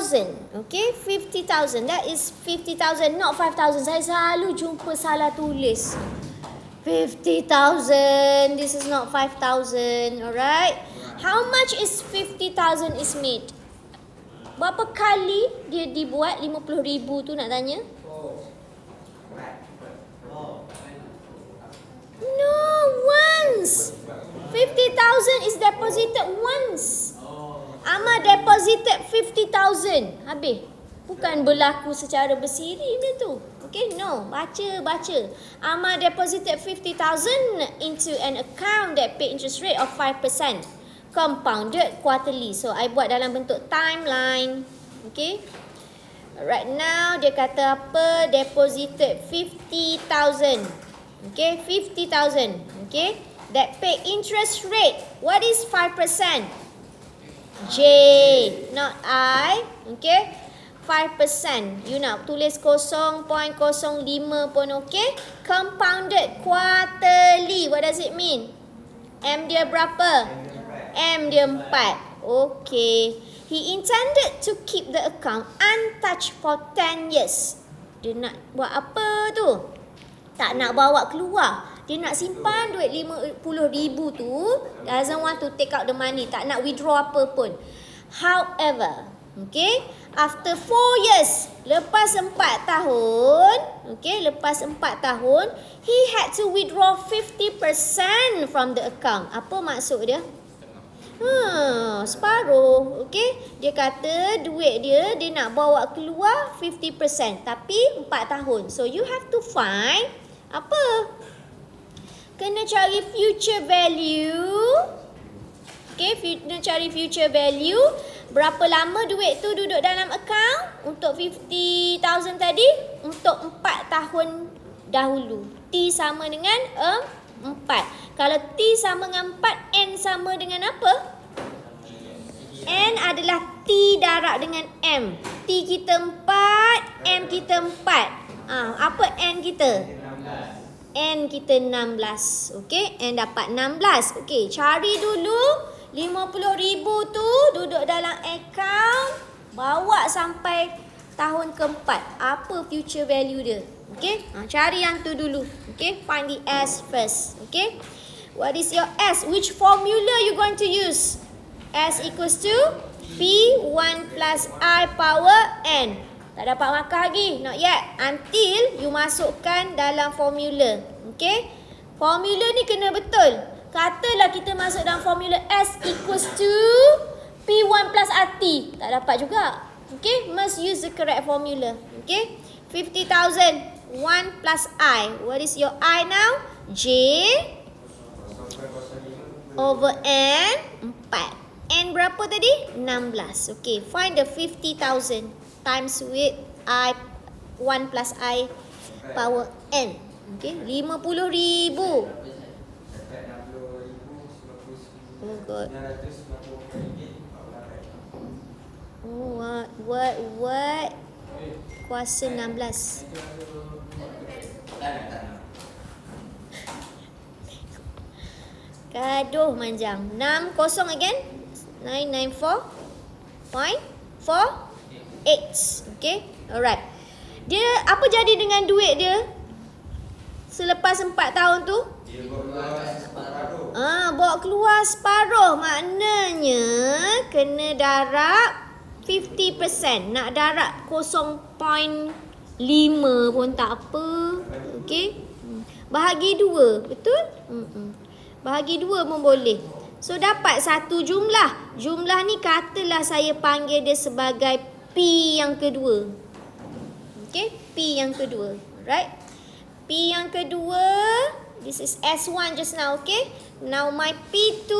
50,000. Okay, 50,000. That is 50,000, not 5,000. Saya selalu jumpa salah tulis. 50,000. This is not 5,000. Alright. How much is 50,000 is made? Berapa kali dia dibuat 50,000 tu nak tanya? No, once. 50,000 is deposited once. Amar deposited 50,000. Habis. Bukan berlaku secara bersiri benda tu. Okay, no. Baca. Amar deposited 50,000 into an account that pay interest rate of 5%. Compounded quarterly. So, I buat dalam bentuk timeline. Okay. Right now, dia kata apa? Deposited 50,000. Okay, 50,000. Okay. That pay interest rate. What is 5%? J, not I. Okay. 5%. You nak tulis 0.05 pun okay. Compounded quarterly. What does it mean? M dia berapa? M dia 4. Okay. He intended to keep the account untouched for 10 years. Dia nak buat apa tu? Tak nak bawa keluar. Dia nak simpan duit 50,000 tu. Doesn't want to take out the money. Tak nak withdraw apa pun. However, okay, after 4 years, lepas 4 tahun, okay, lepas 4 tahun, he had to withdraw 50% from the account. Apa maksud dia? Separuh, okay. Dia kata duit dia nak bawa keluar 50%, tapi 4 tahun. So, you have to find apa? Kena cari future value. Okay, kena cari future value. Berapa lama duit tu duduk dalam account? Untuk 50,000 tadi, untuk 4 tahun dahulu. T sama dengan 4. Kalau T sama dengan 4, N sama dengan apa? N adalah T darab dengan M. T kita 4, M kita 4. Apa N kita? N kita 16. Okey, N dapat 16. Okey, cari dulu 50,000 tu duduk dalam account, bawa sampai tahun keempat. Apa future value dia? Okey, cari yang tu dulu. Okey, find the S first. Okey, what is your S? Which formula you going to use? S equals to P1 plus I power N. Tak dapat markah lagi. Not yet. Until you masukkan dalam formula. Okay. Formula ni kena betul. Katalah kita masuk dalam formula S equals to P1 plus RT. Tak dapat juga. Okay. Must use the correct formula. Okay. 50,000. 1 plus I. What is your I now? J over N 4. N berapa tadi? 16. Okay. Find the 50,000. Times with I 1 plus I power N. Okay, 50,000. Oh God. Oh what? Kuasa 16. Gaduh manjang. 60 again. 994.4 Okay, alright. Dia apa jadi dengan duit dia selepas 4 tahun tu? Bawa keluar separuh. Maknanya kena darab 50%. Nak darab 0.5 pun tak apa. Okay, bahagi 2. Betul? Bahagi 2 pun boleh. So dapat satu jumlah. Jumlah ni katalah saya panggil dia sebagai P yang kedua. Okay, P yang kedua. Right? P yang kedua. This is S1 just now. Okay. Now my P2.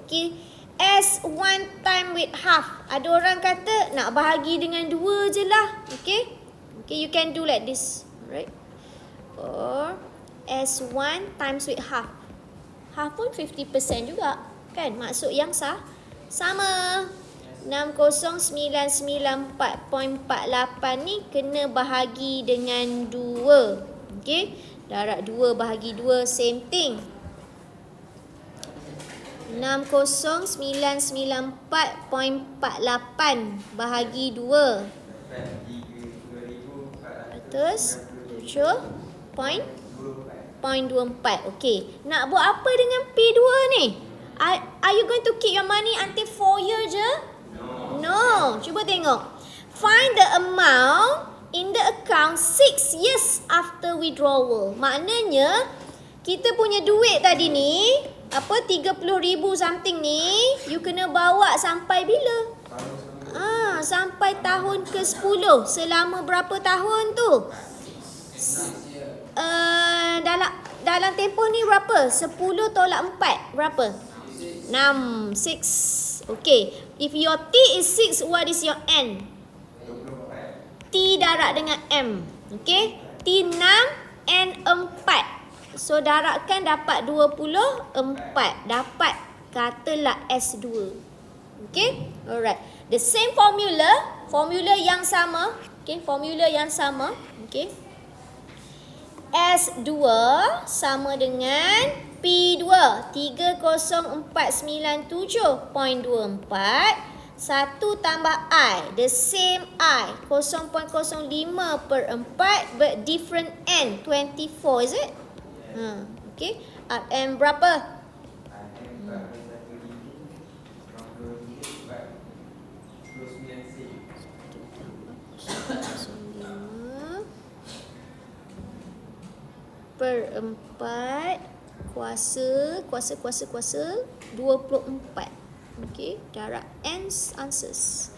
Okay. S1 time with half. Ada orang kata nak bahagi dengan 2 je lah. Okay. Okay, you can do like this. Right? Or S1 times with half. Half pun 50% juga. Kan? Maksud yang sama. 60994.48 ni kena bahagi dengan 2. Okey, darab 2 bahagi 2 same thing. 60,994.48 bahagi 2. 107.24. Okey. Nak buat apa dengan P2 ni? Are you going to keep your money until 4 year je? No. Cuba tengok. Find the amount in the account 6 years after withdrawal. Maknanya, kita punya duit tadi ni, 30,000 something ni, you kena bawa sampai bila? Sampai tahun ke-10. Selama berapa tahun tu? Dalam tempoh ni berapa? 10 tolak 4. Berapa? 6. 6. Okay. If your T is 6, what is your N? T darab dengan M. Okay. T 6, N 4. So darabkan dapat 24. Dapat katalah S2. Okay. Alright. The same formula. Formula yang sama. Okay. Formula yang sama. Okay. S2 sama dengan P2 30,497.24 1 tambah I, the same I, 0.05 per 4 but different N, 24 is it? Okay. M berapa? Per 4 kuasa 24. Okay, darab N answers.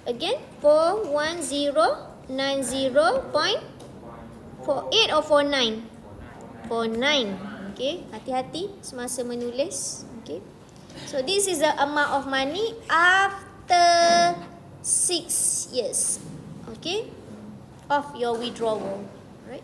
Again, 41090.48 or 49? 49. Okay, hati-hati semasa menulis. Okay. So this is the amount of money after 6 years. Okay, of your withdrawal. Right?